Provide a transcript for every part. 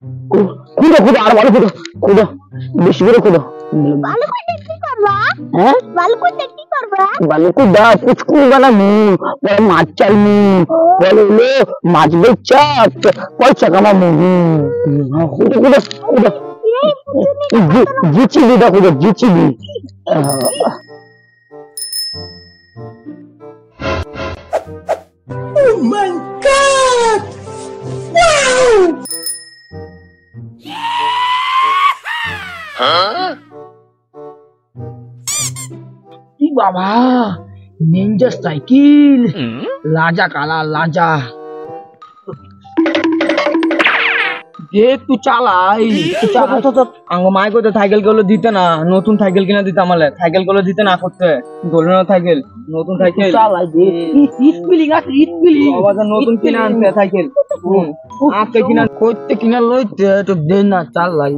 খুদো খুদো আর ভালো খুদো খুদো বেশি করে খুদো ভালো করে কি করবা হ্যাঁ ভালো করে কি করবা ভালো করে দা পুচকু বানামু বলে মাছ চালমু বলে হলো মাছ বেচা পয়সা কামামু খুদো খুদো খুদো জিচি দি দেখো জিচি দি Oh my God! Wow! বাবা নিনজা সাইকেল লাজা কালা লাজা যে তুই চালাই আঙ্গ মাই কইতে সাইকেল গুলো দিতে না নতুন সাইকেল কিনা দিতে আমালে সাইকেল গুলো দিতে না করতে গোল্ডেন সাইকেল নতুন সাইকেল চালাই যে ইট বিলিং আছে ইট বিলিং বাবা নতুন কিনা আনতে সাইকেল আপনি কিনা কইতে কিনা লইতে তো দেন না চালাই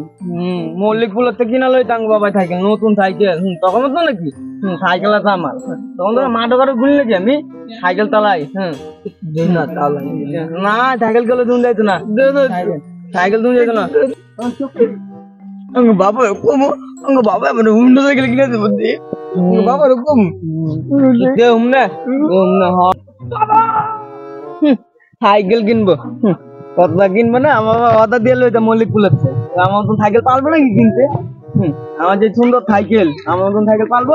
মল্লিক ফুলতে কিনা লই তাঙ্গ বাবা সাইকেল নতুন সাইকেল তখন তো নাকি সাইকেল আছে আমার তখন তো মাঠে ঘরে ঘুরলে কি আমি সাইকেল চালাই দেন না চালাই না সাইকেল গুলো দুন যাইতো না সাইকেল দুন যাইতো না আঙ্গ বাবা মানে হুন্ডা সাইকেল কিনা দেব দে আঙ্গ বাবা এরকম দে হুমনে সাইকেল কিনবো কতটা কিনবো না আমার কথা দিয়ে লইতে মল্লিক ফুলাচ্ছে আমার মতন সাইকেল পালবো নাকি কিনতে আমার যে সুন্দর সাইকেল আমার মতন সাইকেল পালবো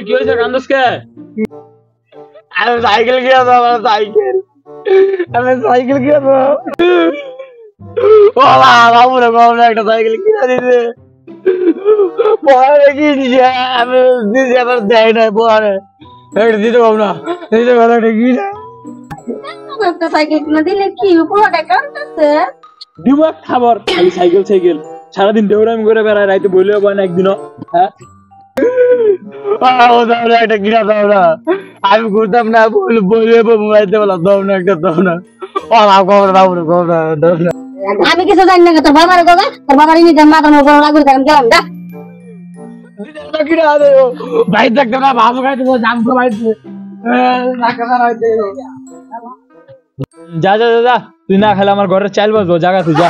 কি হয়েছে কান্দসকে আমি সাইকেল কিনা দাও সাইকেল আমি সাইকেল কিনা দাও ওলা বাবু রে বাবু একটা সাইকেল কিনা দিতে পরে কি দিছে আমি দিছে আবার দেয় না পরে একটা দিতে পাবো না দিতে পারো একটা কিনা একটা সাইকেল কিনে দিলে কি পুরোটা কাটতেছে দিমাগ খাবার খালি সাইকেল সাইকেল সারাদিন দৌড়ামি করে বেড়ায় রাইতে বইলেও পায় না একদিনও হ্যাঁ একটা কিনা দাও না আমি ঘুরতাম না বলে মোবাইলতে বললাম দাও না একটা দাও না ওলা খবর বাবু রে খবর দাও না আমি কিছু জানি না তোর বাবার কথা তোর বাবার নিজের মাথার উপর লাগু গেলাম যা কিনা দে ভাই দেখতে না ভালো খাইতে জাম তো ভাইতে যা যা যা যা তুই না খেলে আমার ঘরের চাইল বাজবো জায়গা তুই যা